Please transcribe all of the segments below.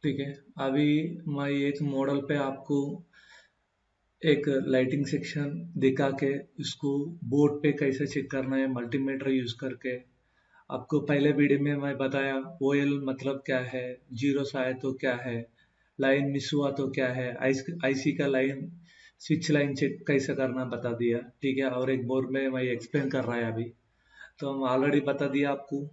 ठीक है। अभी मैं एक मॉडल पे आपको एक लाइटिंग सेक्शन दिखा के इसको बोर्ड पे कैसे चेक करना है मल्टीमीटर यूज करके। आपको पहले वीडियो में मैं बताया ओएल मतलब क्या है, जीरो आए तो क्या है, लाइन मिस हुआ तो क्या है, आईसी का लाइन स्विच लाइन चेक कैसे करना बता दिया। ठीक है, और एक बोर्ड में मैं एक्सप्लेन कर रहा है अभी। तो हम ऑलरेडी बता दिया आपको।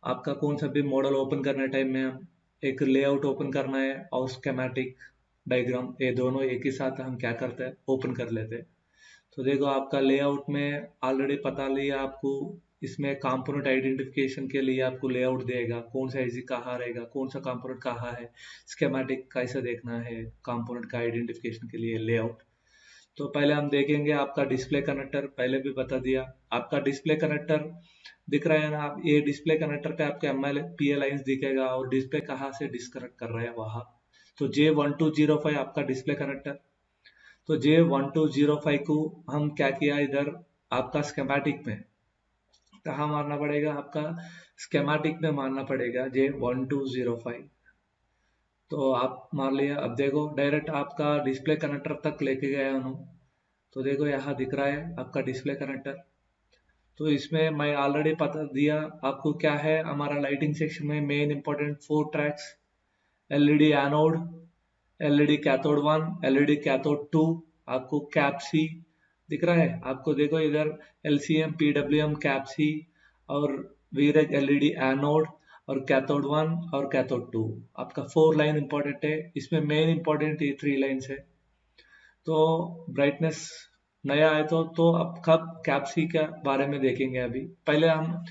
आपका कौन सा भी मॉडल ओपन करने टाइम में हम एक लेआउट ओपन करना है और स्केमेटिक डायग्राम, ये दोनों एक ही साथ हम क्या करते हैं ओपन कर लेते हैं। तो देखो आपका लेआउट में ऑलरेडी पता लिया आपको। इसमें कंपोनेंट आइडेंटिफिकेशन के लिए आपको लेआउट देगा, कौन सा इजी कहाँ रहेगा, कौन सा कंपोनेंट कहाँ है, स्केमेटिक कैसे देखना है कंपोनेंट का आइडेंटिफिकेशन के लिए लेआउट। तो पहले हम देखेंगे आपका डिस्प्ले कनेक्टर, पहले भी बता दिया। आपका डिस्प्ले कनेक्टर दिख रहा है ना, आप ये डिस्प्ले कनेक्टर पे आपके एमएल पीए लाइंस दिखेगा और डिस्प्ले कहाँ से डिस्कनेक्ट कर रहा है वहाँ। तो J1205 आपका डिस्प्ले कनेक्टर। तो J1205 को हम क्या किया इधर आपका स्केमेटिक में कहाँ मारना पड़ेगा, आपका स्केमेटिक में मारना पड़ेगा J1205। तो आप मान लिया। अब देखो डायरेक्ट आपका डिस्प्ले कनेक्टर तक लेके गया हूँ। तो देखो यहाँ दिख रहा है आपका डिस्प्ले कनेक्टर। तो इसमें मैं ऑलरेडी बता दिया आपको क्या है हमारा लाइटिंग सेक्शन में main important four tracks. LED anode, LED cathode 1, LED cathode 2, आपको कैप सी दिख रहा है आपको। देखो इधर एलसीएम पीडब्ल्यूएम कैप सी और वीरेज एलईडी एनोड और कैथोड 1 और कैथोड 2। आपका फोर लाइन इंपॉर्टेंट है, इसमें मेन इंपॉर्टेंट ये थ्री लाइन्स है। तो ब्राइटनेस नया है तो अब कब कैप्सी के बारे में देखेंगे। अभी पहले हम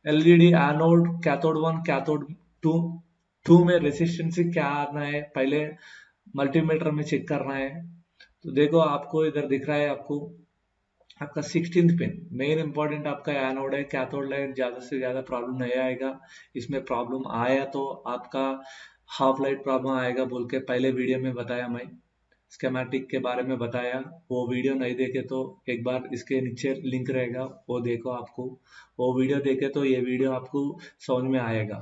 एलईडी एनोड कैथोड 1 कैथोड 2 2 में रेसिस्टेंस क्या आना है पहले मल्टीमीटर में चेक करना है। तो देखो आपको इधर दिख रहा है आपको आपका 16th पिन मेन इंपॉर्टेंट आपका एनोड है। कैथोड लाइट ज्यादा से ज्यादा प्रॉब्लम नहीं आएगा। इसमें प्रॉब्लम आया तो आपका हाफ लाइट प्रॉब्लम आएगा बोल के पहले वीडियो में बताया मैं। स्केमेटिक के बारे में बताया, वो वीडियो नहीं देखे तो एक बार इसके नीचे लिंक रहेगा वो देखो। आपको वो वीडियो देखे तो ये वीडियो आपको समझ में आएगा।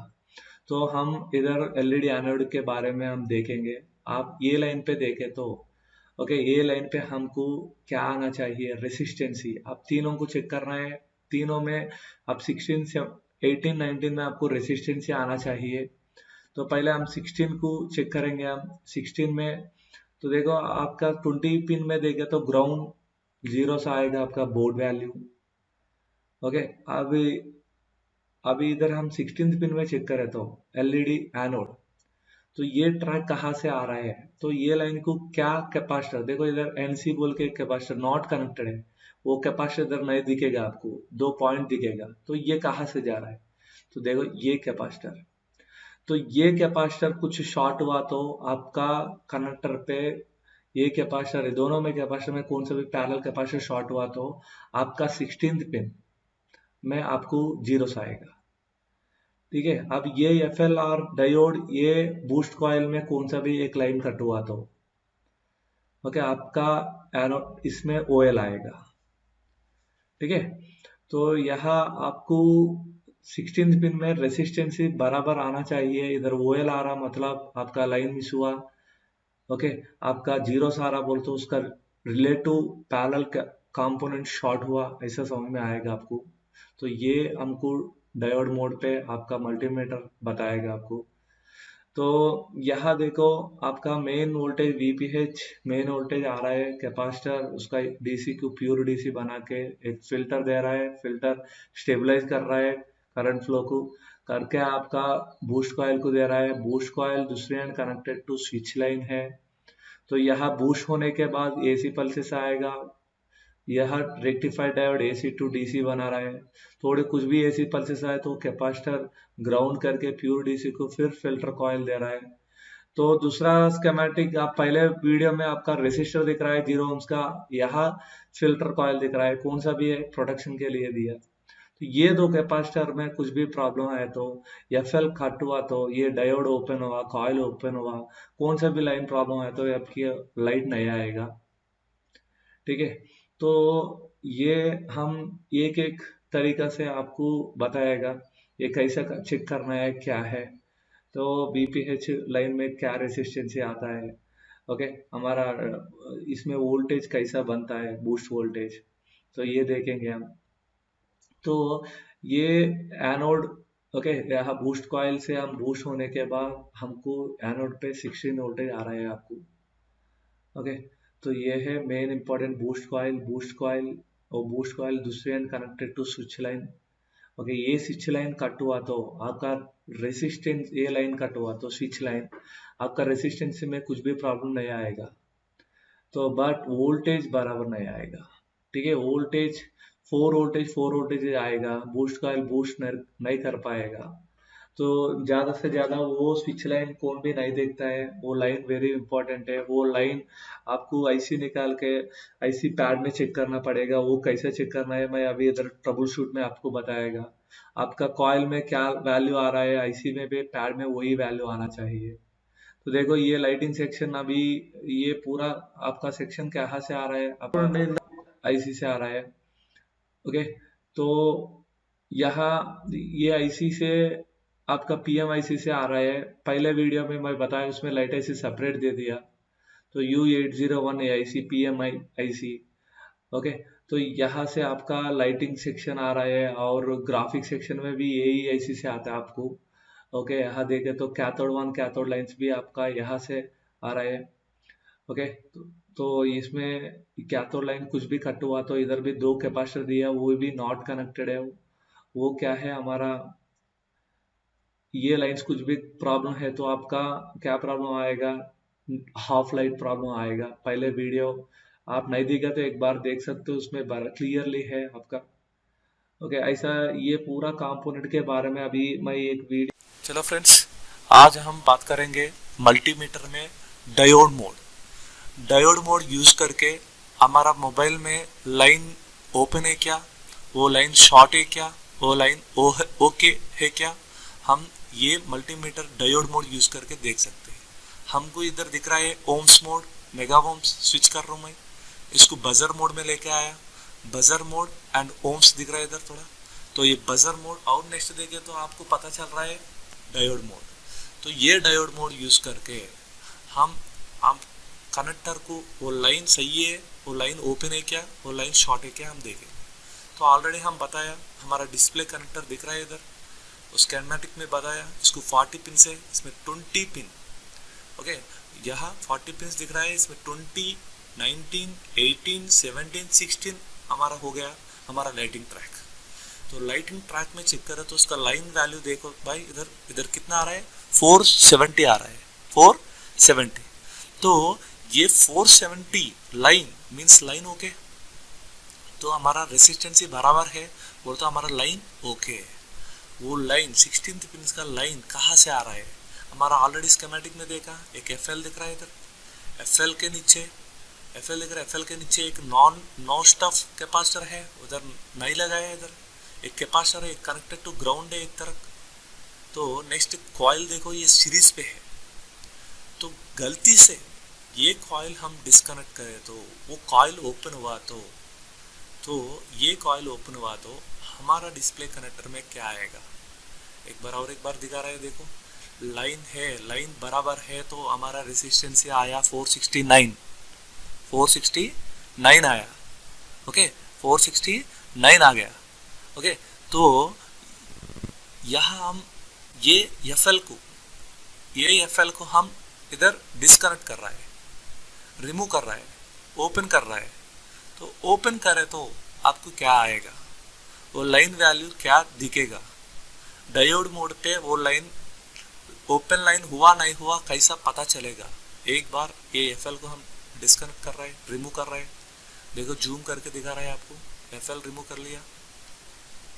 तो हम इधर एलईडी एनोड के बारे में हम देखेंगे। आप ये लाइन पे देखे तो ओके, ये लाइन पे हमको क्या आना चाहिए, रेसिस्टेंसी। आप तीनों को चेक करना है। तीनों में आप 16 से 18 19 में आपको रेसिस्टेंसी आना चाहिए। तो पहले हम 16 को चेक करेंगे। हम 16 में तो देखो आपका 20 पिन में देखे तो ग्राउंड जीरो सा आएगा आपका बोर्ड वैल्यू। ओके, अभी अभी इधर हम 16 पिन में चेक करें तो एलईडी एनोड। तो ये ट्रैक कहाँ से आ रहा है, तो ये लाइन को क्या कैपेसिटर देखो इधर एनसी बोल के कैपेसिटर नॉट कनेक्टेड है। वो कैपेसिटर इधर नहीं दिखेगा आपको, दो पॉइंट दिखेगा। तो ये कहाँ से जा रहा है, तो देखो ये कैपेसिटर। तो ये कैपेसिटर कुछ शॉर्ट हुआ तो आपका कनेक्टर पे ये कैपेसिटर है, दोनों में कैपेसिटर में कौन सा भी पैरेलल कैपेसिटर शॉर्ट हुआ तो आपका 16th पिन में आपको जीरो आएगा। ठीक है, अब ये एफ एल आर डायोड ये बूस्ट कॉइल में कौन सा भी एक लाइन कट हुआ तो ओके आपका एनोड इसमें ओएल आएगा। ठीक है, तो यहाँ आपको 16th पिन में रेसिस्टेंस बराबर आना चाहिए। इधर ओएल आ रहा मतलब आपका लाइन मिस हुआ। ओके, आपका जीरो आ रहा बोल तो उसका रिलेटिव पैरेलल कंपोनेंट शॉर्ट हुआ ऐसा समझ में आएगा आपको। तो ये हमको डायोड मोड पे आपका मल्टीमीटर बताएगा आपको। तो यहाँ देखो आपका main voltage VPH main voltage आ रहा है। कैपेसिटर उसका डीसी को प्योर डीसी बना के एक फिल्टर दे रहा है, फिल्टर स्टेबलाइज कर रहा है करंट फ्लो को करके आपका बूस्ट कॉइल को दे रहा है। बूस्ट कॉइल दूसरे end connected to switch line है। तो यहाँ बूस्ट होने के बाद एसी पल्सेस आएगा। यह rectified diode AC to DC बना रहा है। थोड़े कुछ भी एसी पल्सेस आए तो कैपेसिटर ग्राउंड करके प्योर डीसी को फिर फिल्टर कॉइल दे रहा है। तो दूसरा स्केमेटिक आप पहले वीडियो में आपका रेसिस्टर दिख रहा है 0 ohms का, यहाँ फिल्टर कॉइल दिख रहा है कौन सा भी है प्रोटेक्शन के लिए दिया। तो ये दो कैपेसिटर में कुछ भी प्रॉब्लम है तो एफएल कट हुआ तो ये डायोड ओपन हुआ, कॉइल ओपन हुआ, कौन सा भी लाइन प्रॉब्लम है तो आपकी लाइट नहीं आएगा। ठीक है, तो ये हम एक एक तरीका से आपको बताएगा ये कैसे चेक करना है क्या है। तो BPH लाइन में क्या रेसिस्टेंस आता है, ओके, हमारा इसमें वोल्टेज कैसा बनता है, बूस्ट वोल्टेज, तो ये देखेंगे हम। तो ये एनोड, ओके, यहाँ बूस्ट कॉइल से हम बूस्ट होने के बाद हमको एनोड पे 16 वोल्टेज आ रहा है आपको, ओके। तो ये है मेन इंपॉर्टेंट बूस्ट कॉइल और बूस्ट कॉइल दूसरे end connected to switch line, okay. ये स्विच लाइन कट हुआ तो आपका रेसिस्टेंस, ये लाइन कट हुआ तो स्विच लाइन आपका रेसिस्टेंस में कुछ भी प्रॉब्लम नहीं आएगा, तो बट वोल्टेज बराबर नहीं आएगा, ठीक है। फोर वोल्टेज आएगा, बूस्ट कॉइल बूस्ट नहीं कर पाएगा। तो ज्यादा से ज्यादा वो स्विच लाइन कौन भी नहीं देखता है, वो लाइन वेरी इंपॉर्टेंट है। वो लाइन आपको आईसी निकाल के आईसी पैड में चेक करना पड़ेगा। वो कैसे चेक करना है मैं अभी इधर ट्रबल शूट में आपको बताएगा। आपका कॉइल में क्या वैल्यू आ रहा है, आईसी में भी पैड में वही वैल्यू आना चाहिए। तो देखो ये लाइटिंग सेक्शन अभी, ये पूरा आपका सेक्शन कहाँ से आ रहा है, आपका आईसी से आ रहा है, ओके। तो यहाँ ये आईसी से आपका पीएम आईसी से आ रहा है। पहले वीडियो में मैं बताया, उसमें लाइट आईसी सेपरेट दे दिया। तो U801 AIC PM IC, okay. तो यहाँ से आपका लाइटिंग सेक्शन आ रहा है और ग्राफिक सेक्शन में भी यही आईसी से आता है आपको, ओके। यहाँ देखे तो कैथोड लाइंस भी आपका यहाँ से आ रहा है, ओके। तो इसमें कैथोड लाइन कुछ भी कट हुआ तो इधर भी दो कैपेसिटर दिया, वो भी नॉट कनेक्टेड है। वो क्या है हमारा, ये लाइंस कुछ भी प्रॉब्लम है तो आपका क्या प्रॉब्लम आएगा, हाफ लाइट प्रॉब्लम आएगा। पहले वीडियो आप नहीं देखा तो एक बार देख सकते हो, उसमें क्लियरली है आपका, ओके। ऐसा ये पूरा कंपोनेंट के बारे में अभी मैं एक वीडियो। चलो फ्रेंड्स, आज हम बात करेंगे मल्टीमीटर में डायोड मोड यूज करके हमारा मोबाइल में लाइन ओपन है क्या, वो लाइन शॉर्ट है क्या, वो लाइन ओके है क्या, हम ये मल्टीमीटर डायोड मोड यूज करके देख सकते हैं। हमको इधर दिख रहा है ohms mode, mega ohms switch कर रहा हूँ मैं, इसको बजर मोड में लेके आया, बजर मोड एंड ओम्स दिख रहा है इधर थोड़ा, तो ये बजर मोड। और नेक्स्ट देखे तो आपको पता चल रहा है डायोड मोड। तो ये डायोड मोड यूज करके हम कनेक्टर को, वो लाइन सही है, वो लाइन ओपन है क्या, वो लाइन शॉर्ट है क्या, हम देखेंगे। तो ऑलरेडी हम बताया, हमारा डिस्प्ले कनेक्टर दिख रहा है इधर, उस स्कीमेटिक में बताया, इसको 40 पिन से, इसमें 20 पिन, ओके। यहाँ 40 पिन दिख रहा है, इसमें 20, 19, 18, 17, 16 हमारा हो गया हमारा लाइटिंग ट्रैक। तो लाइटिंग ट्रैक में चेक करें तो उसका लाइन वैल्यू देखो भाई, इधर कितना आ रहा है, 470 आ रहा है, 470। तो ये 470 लाइन मींस लाइन ओके, तो हमारा रेसिस्टेंस बराबर है, बोल तो हमारा लाइन ओके है। वो लाइन 16 पिन का लाइन कहाँ से आ रहा है, हमारा ऑलरेडी स्कीमेटिक में देखा, एक एफएल दिख रहा है इधर, एफएल के नीचे एफएल दिख रहा है, एफएल के नीचे एक नॉन स्टफ कैपेसिटर है, उधर नहीं लगाया, इधर एक कैपेसिटर है, एक कनेक्टेड टू ग्राउंड है एक तरफ। तो नेक्स्ट कॉइल देखो, ये सीरीज पे है, तो गलती से ये कॉइल हम डिस्कनेक्ट करें तो वो कॉइल ओपन हुआ, तो ये कॉइल ओपन हुआ तो हमारा डिस्प्ले कनेक्टर में क्या आएगा, एक बार दिखा रहा है, देखो लाइन है, लाइन बराबर है, तो हमारा रेसिस्टेंस आया 469 आया, ओके, 469 आ गया, ओके। तो यहाँ हम ये एफएल को हम इधर डिस्कनेक्ट कर रहा है, रिमूव कर रहा है, ओपन कर रहा है। तो ओपन करे तो आपको क्या आएगा, वो लाइन वैल्यू क्या दिखेगा, डायोड मोड पे वो लाइन ओपन लाइन हुआ नहीं हुआ कैसा पता चलेगा। एक बार ये एफएल को हम डिस्कनेक्ट कर रहे हैं, रिमूव कर रहे हैं, देखो जूम करके दिखा रहा है आपको, एफएल रिमूव कर लिया,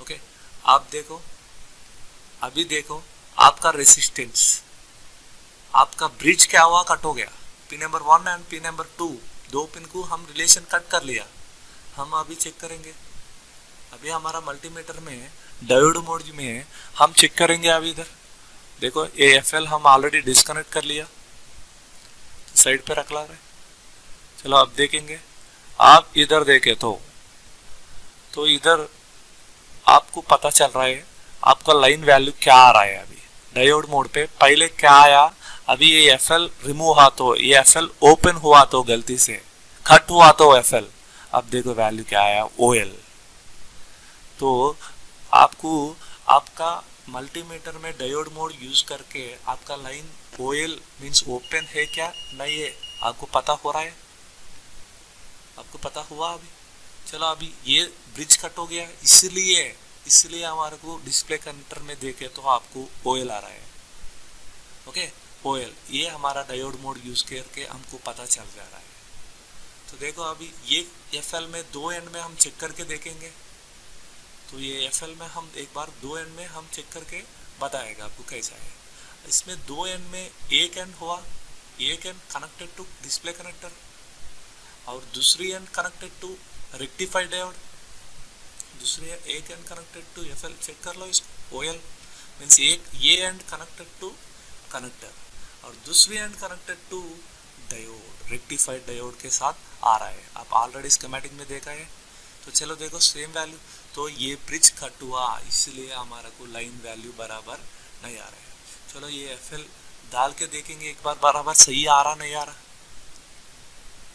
ओके। आप देखो, अभी देखो आपका रेसिस्टेंस, आपका ब्रिज क्या हुआ, कट हो गया, pin number 1 and pin number 2, दो पिन को हम रिलेशन कट कर लिया। हम अभी चेक करेंगे, अभी हमारा मल्टीमीटर में डायोड मोड में हम चेक करेंगे। अभी इधर देखो एएफएल हम ऑलरेडी डिस्कनेक्ट कर लिया, साइड पे रख ला रहे। चलो अब देखेंगे, आप इधर देखे तो इधर आपको पता चल रहा है आपका लाइन वैल्यू क्या आ रहा है। अभी डायोड मोड पे पहले क्या आया, अभी ये एफएल रिमूव हुआ तो ये एफएल ओपन हुआ तो गलती से कट हुआ तो एफएल, अब देखो वैल्यू क्या आया ओएल। तो आपको आपका मल्टीमीटर में डायोड मोड यूज करके आपका लाइन ओएल मींस ओपन है क्या नहीं है आपको पता हो रहा है, आपको पता हुआ अभी। चलो अभी ये ब्रिज कट हो गया, इसलिए हमारे को डिस्प्ले कनेक्टर में देखे तो आपको ओएल आ रहा है। ओके ओएल ये हमारा डायोड मोड यूज करके हमको पता चल जा रहा है। तो देखो अभी ये एफएल में दो एंड में हम चेक करके देखेंगे, तो ये एफएल में हम एक बार दो एंड में हम चेक करके बताएगा आपको कैसा है। इसमें दो एंड में एक एंड हुआ, एक end connected to display connector और दूसरी end connected to rectified diode, दूसरी एक end connected to FL. Check कर लो इसको ओएल मींस एक ये एंड कनेक्टेड टू कनेक्टर और दूसरी end connected to diode, rectified diode के साथ आ रहा है। आप ऑलरेडी स्कीमेटिक में देखा है। तो चलो देखो सेम वैल्यू, तो ये ब्रिज कट हुआ इसलिए हमारा को लाइन वैल्यू बराबर नहीं आ रहा है। चलो ये एफएल डाल के देखेंगे एक बार बराबर सही आ रहा नहीं आ रहा।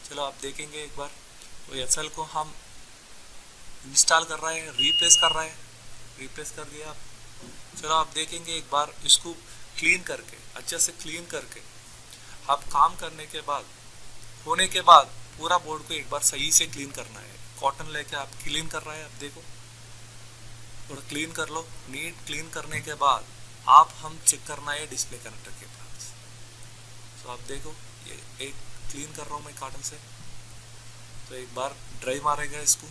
चलो आप देखेंगे एक बार, तो एफएल को हम इंस्टॉल कर रहा है, रिप्लेस कर रहा है, रिप्लेस कर दिया आप। चलो आप देखेंगे एक बार इसको क्लीन करके, अच्छे से क्लीन करके आप काम करने के बाद होने के बाद पूरा बोर्ड को एक बार सही से क्लीन करना है। कॉटन लेके आप क्लीन कर रहा है, आप देखो थोड़ा क्लीन कर लो। नीट क्लीन करने के बाद आप हम चेक करना है डिस्प्ले कनेक्टर के पास। तो आप देखो ये एक क्लीन कर रहा हूँ मैं कॉटन से, तो एक बार ड्राई मारेगा इसको,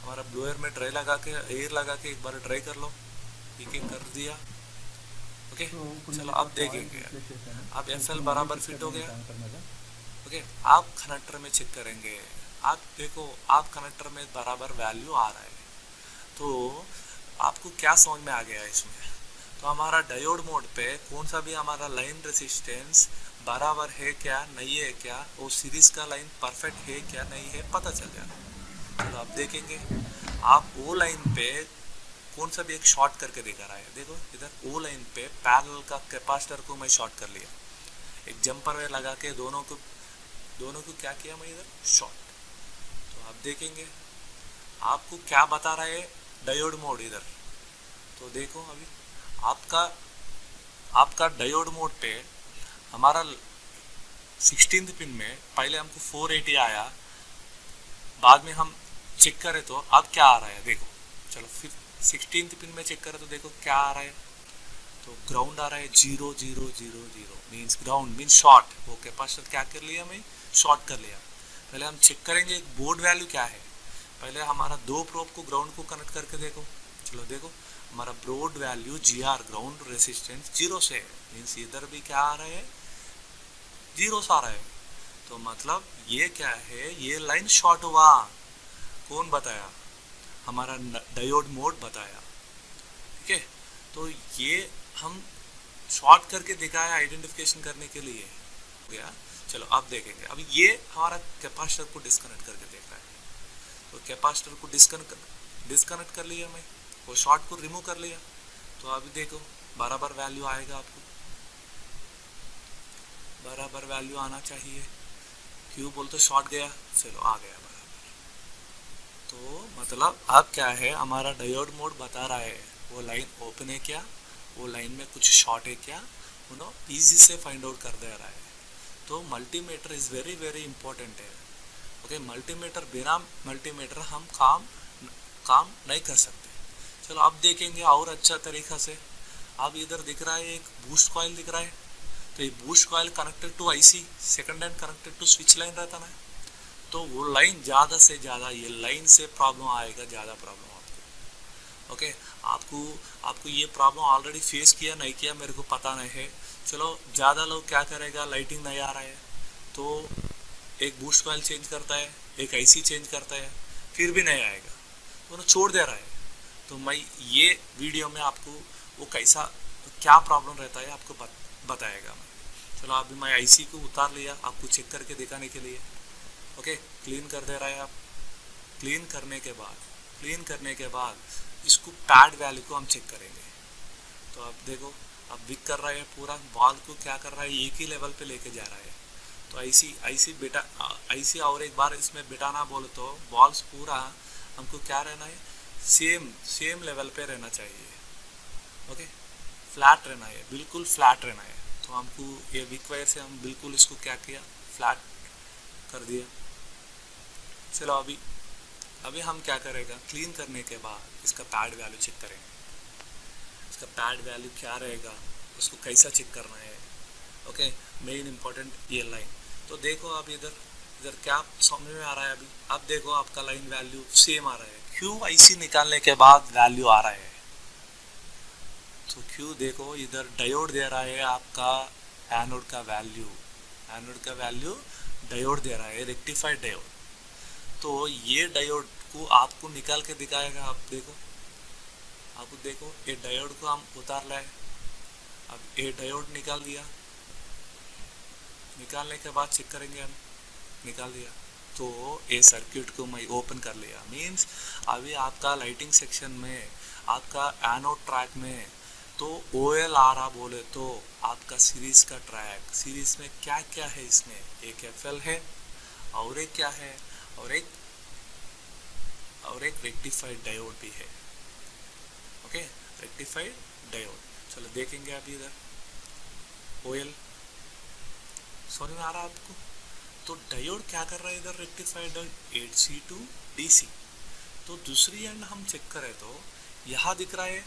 हमारा ब्लोअर में ड्राई लगा के एयर लगा के एक बार ड्राई कर लो, एक एक कर दिया। ओके चलो आप देखेंगे अब एफएल बराबर फिट हो गया। ओके आप कनेक्टर में चेक करेंगे, आप देखो आप कनेक्टर में बराबर वैल्यू आ रहा है। तो आपको क्या समझ में आ गया इसमें, तो हमारा डायोड मोड पे कौन सा भी हमारा लाइन रेजिस्टेंस बराबर है क्या नहीं है क्या, वो सीरीज का लाइन परफेक्ट है क्या नहीं है पता चल जाएगा। चलो आप देखेंगे आप वो लाइन पे कौन सा भी एक शॉर्ट करके दिखा रहा है। देखो इधर ओ लाइन पे पैरेलल का कैपेसिटर को मैं शॉर्ट कर लिया, एक जंपर वे लगा के दोनों को क्या किया मैं इधर शॉर्ट। तो आप देखेंगे आपको क्या बता रहा है डायोड मोड इधर। तो देखो अभी आपका डायोड मोड पे हमारा 16th पिन में पहले हमको 480 आया, बाद में हम चेक करें तो अब क्या आ रहा है देखो। चलो फिर 16th पिन में चेक करें तो देखो क्या आ रहा है, तो ग्राउंड आ रहा है 0 0 0 0 मीन्स ग्राउंड मीन्स शॉर्ट। वो कैपेसिटर क्या कर लिया मैं शॉर्ट कर लिया। पहले हम चेक करेंगे एक बोर्ड वैल्यू क्या है, पहले हमारा दो प्रोब को ग्राउंड को कनेक्ट करके देखो। चलो देखो हमारा board value GR ground resistance 0 से है, मीन्स इधर भी क्या आ रहा है 0 आ रहा है। तो मतलब ये क्या है, ये लाइन शॉर्ट हुआ। कौन बताया, हमारा डायोड मोड बताया। ठीक है तो ये हम शॉर्ट करके दिखाया आइडेंटिफिकेशन करने के लिए हो गया। चलो अब देखेंगे, अभी ये हमारा कैपेसिटर को डिस्कनेक्ट करके देख रहा है। तो कैपेसिटर को डिस्कनेक्ट कर लिया मैं, वो शॉर्ट को रिमूव कर लिया। तो अभी देखो बराबर वैल्यू आएगा, आपको बराबर वैल्यू आना चाहिए। क्यों बोलते शॉर्ट गया, चलो आ गया बराबर। तो मतलब अब क्या है, हमारा डायोड मोड बता रहा है वो लाइन ओपन है क्या, वो लाइन में कुछ शॉर्ट है क्या, इजी से फाइंड आउट कर दे रहा है। तो multimeter is very very important है। ओके मल्टीमीटर, बिना मल्टीमीटर हम काम नहीं कर सकते। चलो अब देखेंगे और अच्छा तरीका से। अब इधर दिख रहा है एक बूस्ट कॉइल दिख रहा है, तो ये boost coil connected to IC, second hand connected to switch line रहता ना, तो वो लाइन ज़्यादा से ज़्यादा ये लाइन से प्रॉब्लम आएगा, ज़्यादा प्रॉब्लम आपको। ओके आपको ये प्रॉब्लम ऑलरेडी फेस किया नहीं किया मेरे को पता नहीं है। चलो ज़्यादा लोग क्या करेगा, लाइटिंग नहीं आ रहा है तो एक बूस्ट कॉइल चेंज करता है, एक आईसी चेंज करता है, फिर भी नहीं आएगा तो छोड़ दे रहा है। तो मैं ये वीडियो में आपको वो कैसा क्या प्रॉब्लम रहता है आपको बताएगा मैं। चलो अभी मैं आईसी को उतार लिया आपको चेक करके दिखाने के लिए। ओके क्लीन कर दे रहा है आप। क्लीन करने के बाद इसको पैड वैल्यू को हम चेक करेंगे। तो अब देखो, अब विक कर रहा है पूरा बॉल को, क्या कर रहा है, एक ही लेवल पे लेके जा रहा है। तो ऐसी ऐसी बेटा ऐसी और एक बार इसमें बिठाना बोले तो बॉल्स पूरा हमको क्या रहना है, सेम सेम लेवल पे रहना चाहिए। ओके, फ्लैट रहना है, बिल्कुल फ्लैट रहना है। तो हमको ये विक वायर से हम बिल्कुल इसको क्या किया, फ्लैट कर दिया। चलो अभी अभी हम क्या करेगा, क्लीन करने के बाद इसका पैड वैल्यू चेक करेंगे। इसका पैड वैल्यू क्या रहेगा, उसको कैसा चेक करना है। ओके, मेन इंपॉर्टेंट ये लाइन। तो देखो अब इधर इधर क्या समझ में आ रहा है, अभी अब देखो आपका लाइन वैल्यू सेम आ रहा है। क्यों आईसी निकालने के बाद वैल्यू आ रहा है, तो क्यों देखो इधर डायोड दे रहा है आपका एनोड का वैल्यू, एनोड का वैल्यू डायोड दे रहा है, रेक्टिफाइड डायोड। तो ये डायोड को आपको निकाल के दिखाएगा। आप देखो, आप देखो ये डायोड को हम उतार लाए, अब ये डायोड निकाल दिया, निकालने के बाद चेक करेंगे हम, निकाल दिया तो ये सर्किट को मैं ओपन कर लिया। मीन्स अभी आपका लाइटिंग सेक्शन में आपका एनोड ट्रैक में तो ओएल आ रहा बोले तो आपका सीरीज का ट्रैक, सीरीज में क्या क्या है, इसमें एक एफएल है और एक क्या है, और एक रेक्टिफाइड डायोड भी है। Okay, rectified diode. चलो देखेंगे अभी इधर ओएल, समझ में आ रहा है आपको। तो डायोड क्या कर रहा है इधर, रेक्टिफाइड डायोड 8C2 DC। तो दूसरी एंड हम चेक करें तो यहाँ दिख रहा है,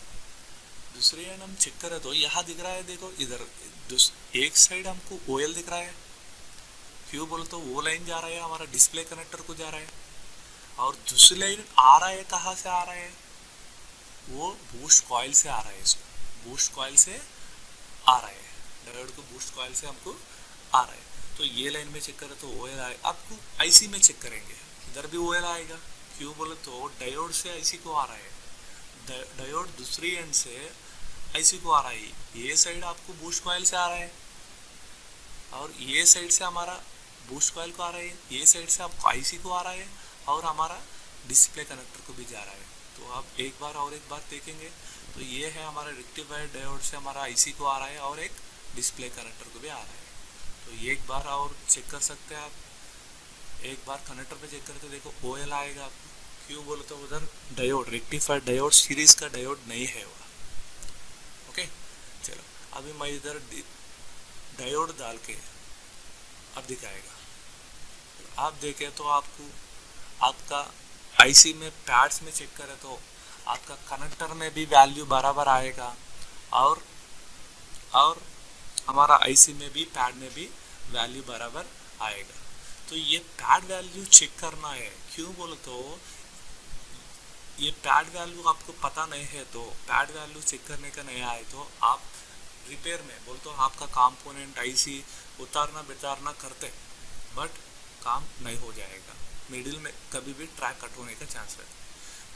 दूसरी एंड हम चेक करें तो यहाँ दिख रहा है। देखो इधर एक साइड हमको ओएल दिख रहा है, क्यों बोले तो वो लाइन जा रहा है हमारा डिस्प्ले कनेक्टर को जा रहा है, और दूसरी लाइन आ रहा है, कहाँ से आ रहा है, वो बूस्ट कॉइल से आ रहा है। इसको बूस्ट कॉइल से आ रहा है, डायोड को बूस्ट कॉइल से हमको आ रहा है। तो ये लाइन में चेक करें तो ओएल आए, आपको आईसी में चेक करेंगे इधर भी ओएल आएगा, क्यों बोले तो डायोड से आईसी को आ रहा है, डायोड दूसरी एंड से आईसी को आ रहा है। ये साइड आपको बूस्ट कॉइल से आ रहा है और ये साइड से हमारा बूस्ट कॉइल को आ रहा है, ये साइड से आपको आईसी को आ रहा है और हमारा डिस्प्ले कनेक्टर को भी जा रहा है। तो आप एक बार और एक बार देखेंगे तो ये है हमारा रेक्टिफाइड डायोड से हमारा आईसी को आ रहा है और एक डिस्प्ले कनेक्टर को भी आ रहा है। तो ये एक बार और चेक कर सकते हैं आप, एक बार कनेक्टर पे चेक करते देखो ओएल आएगा आपको, क्यों बोले तो उधर डायोड रेक्टिफाइड डायोड सीरीज का डायोड नहीं है वो। ओके, चलो अभी मैं इधर डायोड डाल के अब दिखाएगा। आप देखें तो आपको आपका आईसी में पैड्स में चेक करें तो आपका कनेक्टर में भी वैल्यू बराबर आएगा और हमारा आईसी में भी पैड में भी वैल्यू बराबर आएगा। तो ये पैड वैल्यू चेक करना है, क्यों बोले तो ये पैड वैल्यू आपको पता नहीं है तो पैड वैल्यू चेक करने का नहीं आए तो आप रिपेयर में बोल तो आपका कंपोनेंट आईसी उतारना बितारना करते बट काम नहीं हो जाएगा, मिडिल में कभी भी ट्रैक कट होने का चांस है।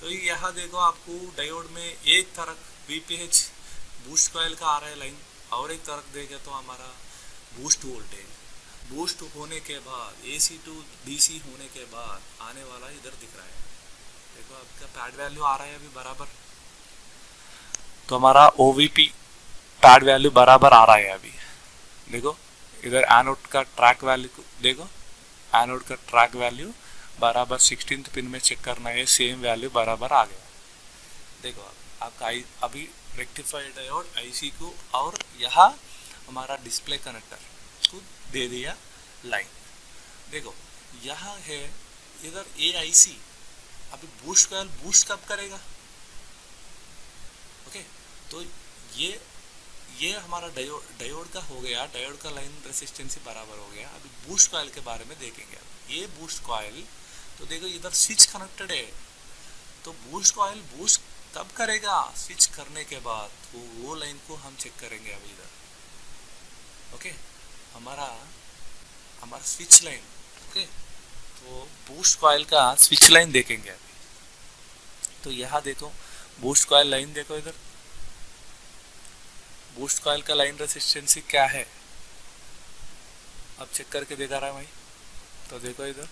तो यहाँ देखो आपको डायोड में एक तरफ VPH बूस्ट कॉइल का आ रहा है लाइन और एक तरफ देखे तो हमारा बूस्ट वोल्टेज बूस्ट होने के बाद AC to DC होने के बाद आने वाला इधर दिख रहा है। देखो आपका पैड वैल्यू आ रहा है अभी बराबर, तो हमारा OVP पैड वैल्यू बराबर आ रहा है अभी। देखो इधर एनोड का ट्रैक वैल्यू देखो, एनोड का ट्रैक वैल्यू बराबर 16th पिन में चेक करना है, सेम वैल्यू बराबर आ गया। देखो आपका अभी रेक्टिफाइड डायोड आईसी को और यहाँ हमारा डिस्प्ले कनेक्टर को दे दिया लाइन। देखो यहाँ है इधर AIC, अभी बूस्ट कॉइल बूस्ट कब करेगा। ओके, तो ये हमारा डायोड का हो गया, डायोड का लाइन रेसिस्टेंस बराबर हो गया। अभी बूस्ट कॉइल के बारे में देखेंगे। ये बूस्ट कॉइल तो देखो इधर स्विच कनेक्टेड है, तो बूस्ट कॉइल बूस्ट कब करेगा, स्विच करने के बाद। तो वो लाइन को हम चेक करेंगे अभी इधर। ओके, हमारा स्विच लाइन। ओके, तो बूस्ट कॉइल का स्विच लाइन देखेंगे अभी। तो यहाँ देखो बूस्ट कॉइल लाइन देखो, इधर बूस्ट कॉइल का लाइन रेसिस्टेंस क्या है अब चेक करके दिखा रहा है भाई। तो देखो इधर,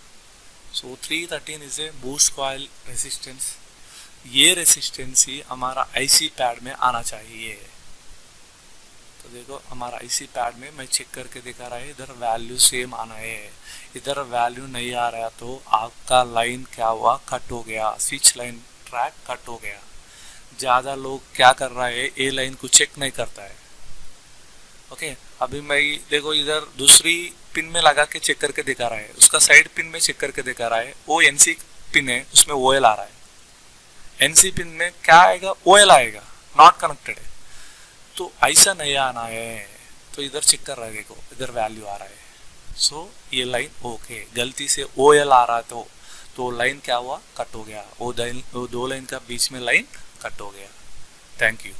सो 313 is a boost coil resistance. ये रेसिस्टेंस ही हमारा आईसी पैड में आना चाहिए। तो देखो हमारा IC पैड में मैं चेक करके दिखा रहा है, इधर वैल्यू सेम आना है, इधर वैल्यू नहीं आ रहा तो आपका लाइन क्या हुआ, कट हो गया, स्विच लाइन ट्रैक कट हो गया। ज़्यादा लोग क्या कर रहा है, ए लाइन को चेक नहीं करता है। ओके, अभी मैं देखो इधर दूसरी पिन में लगा के चेक करके दिखा रहा है, उसका साइड पिन में चेक करके दिखा रहा है, वो NC पिन है, उसमें OL आ रहा है। NC पिन में क्या आएगा, OL आएगा, नॉट कनेक्टेड है। तो ऐसा नहीं आना है, तो इधर चेक कर रहा है, देखो इधर वैल्यू आ रहा है। सो ये लाइन ओके, गलती से OL आ रहा है तो लाइन क्या हुआ, कट हो गया, वो दो लाइन का बीच में लाइन कट हो गया। Thank you.